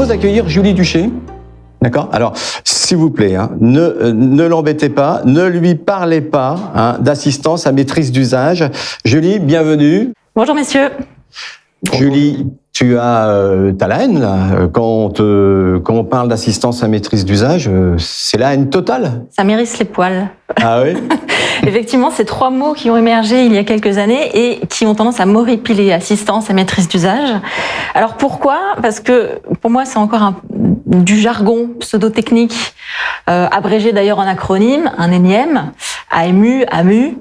propose d'accueillir Julie Duché. D'accord. Alors, s'il vous plaît, hein, ne l'embêtez pas, ne lui parlez pas d'assistance à maîtrise d'usage. Julie, bienvenue. Bonjour messieurs. Julie, tu as la haine là. Quand on parle d'assistance à maîtrise d'usage, c'est la haine totale. Ça m'érisse les poils. Ah oui. Effectivement, c'est 3 mots qui ont émergé il y a quelques années et qui ont tendance à m'horripiler, assistance à maîtrise d'usage. Alors pourquoi ? Parce que pour moi, c'est encore du jargon pseudo-technique, abrégé d'ailleurs en acronyme, un énième, AMU, AMU,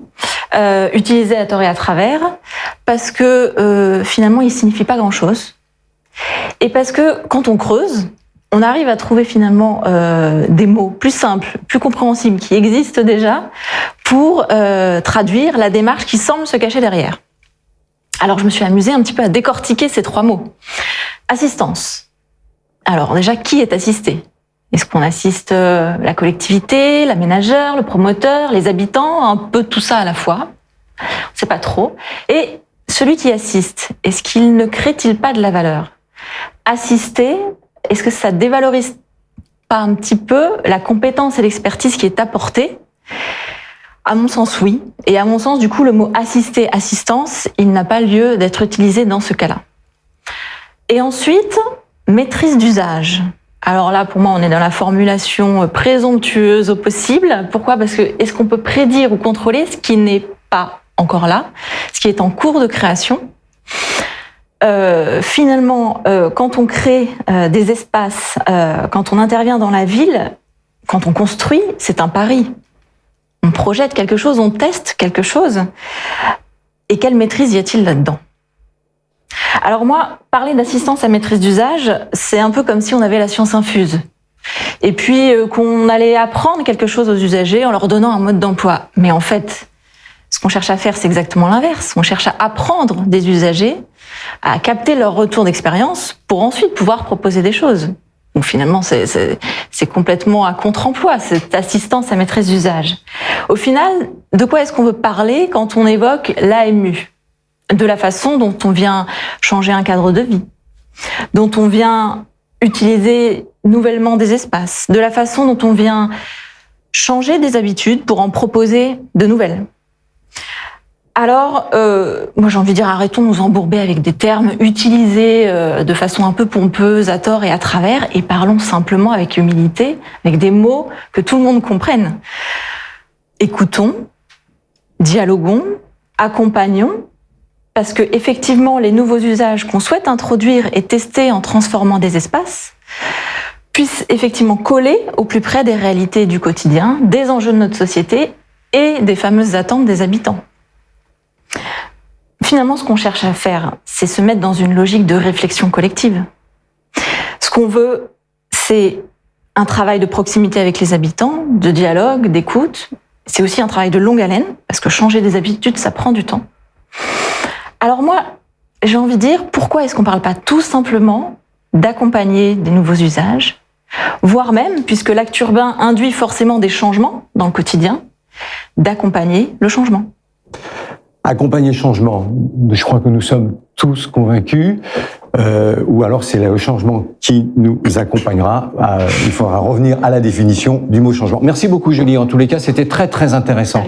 utilisé à tort et à travers, parce que finalement, il signifie pas grand-chose. Et parce que quand on creuse, on arrive à trouver finalement des mots plus simples, plus compréhensibles, qui existent déjà, pour traduire la démarche qui semble se cacher derrière. Alors je me suis amusée un petit peu à décortiquer ces 3 mots. Assistance. Alors déjà, qui est assisté ? Est-ce qu'on assiste la collectivité, l'aménageur, le promoteur, les habitants, un peu tout ça à la fois ? On ne sait pas trop. Et celui qui assiste, est-ce qu'il ne crée-t-il pas de la valeur ? Assister, est-ce que ça dévalorise pas un petit peu la compétence et l'expertise qui est apportée ? À mon sens, oui. Et à mon sens, du coup, le mot assister, assistance, il n'a pas lieu d'être utilisé dans ce cas-là. Et ensuite, maîtrise d'usage. Alors là, pour moi, on est dans la formulation présomptueuse au possible. Pourquoi ? Parce que est-ce qu'on peut prédire ou contrôler ce qui n'est pas encore là, ce qui est en cours de création ? Finalement, quand on crée des espaces, quand on intervient dans la ville, quand on construit, c'est un pari. On projette quelque chose, on teste quelque chose. Et quelle maîtrise y a-t-il là-dedans ? Alors moi, parler d'assistance à maîtrise d'usage, c'est un peu comme si on avait la science infuse. Et puis qu'on allait apprendre quelque chose aux usagers en leur donnant un mode d'emploi. Mais en fait, ce qu'on cherche à faire, c'est exactement l'inverse. On cherche à apprendre des usagers, à capter leur retour d'expérience pour ensuite pouvoir proposer des choses. Donc finalement, c'est complètement à contre-emploi, cette assistance à maîtrise d'usage. Au final, de quoi est-ce qu'on veut parler quand on évoque l'AMU ? De la façon dont on vient changer un cadre de vie, dont on vient utiliser nouvellement des espaces, de la façon dont on vient changer des habitudes pour en proposer de nouvelles. Alors, moi j'ai envie de dire, arrêtons de nous embourber avec des termes utilisés de façon un peu pompeuse, à tort et à travers, et parlons simplement avec humilité, avec des mots que tout le monde comprenne. Écoutons, dialoguons, accompagnons, parce que effectivement, les nouveaux usages qu'on souhaite introduire et tester en transformant des espaces puissent effectivement coller au plus près des réalités du quotidien, des enjeux de notre société et des fameuses attentes des habitants. Finalement, ce qu'on cherche à faire, c'est se mettre dans une logique de réflexion collective. Ce qu'on veut, c'est un travail de proximité avec les habitants, de dialogue, d'écoute. C'est aussi un travail de longue haleine, parce que changer des habitudes, ça prend du temps. Alors moi, j'ai envie de dire, pourquoi est-ce qu'on ne parle pas tout simplement d'accompagner des nouveaux usages, voire même, puisque l'acte urbain induit forcément des changements dans le quotidien, d'accompagner le changement. Accompagner le changement, je crois que nous sommes tous convaincus, ou alors c'est le changement qui nous accompagnera. Il faudra revenir à la définition du mot changement. Merci beaucoup Julie, en tous les cas c'était très très intéressant.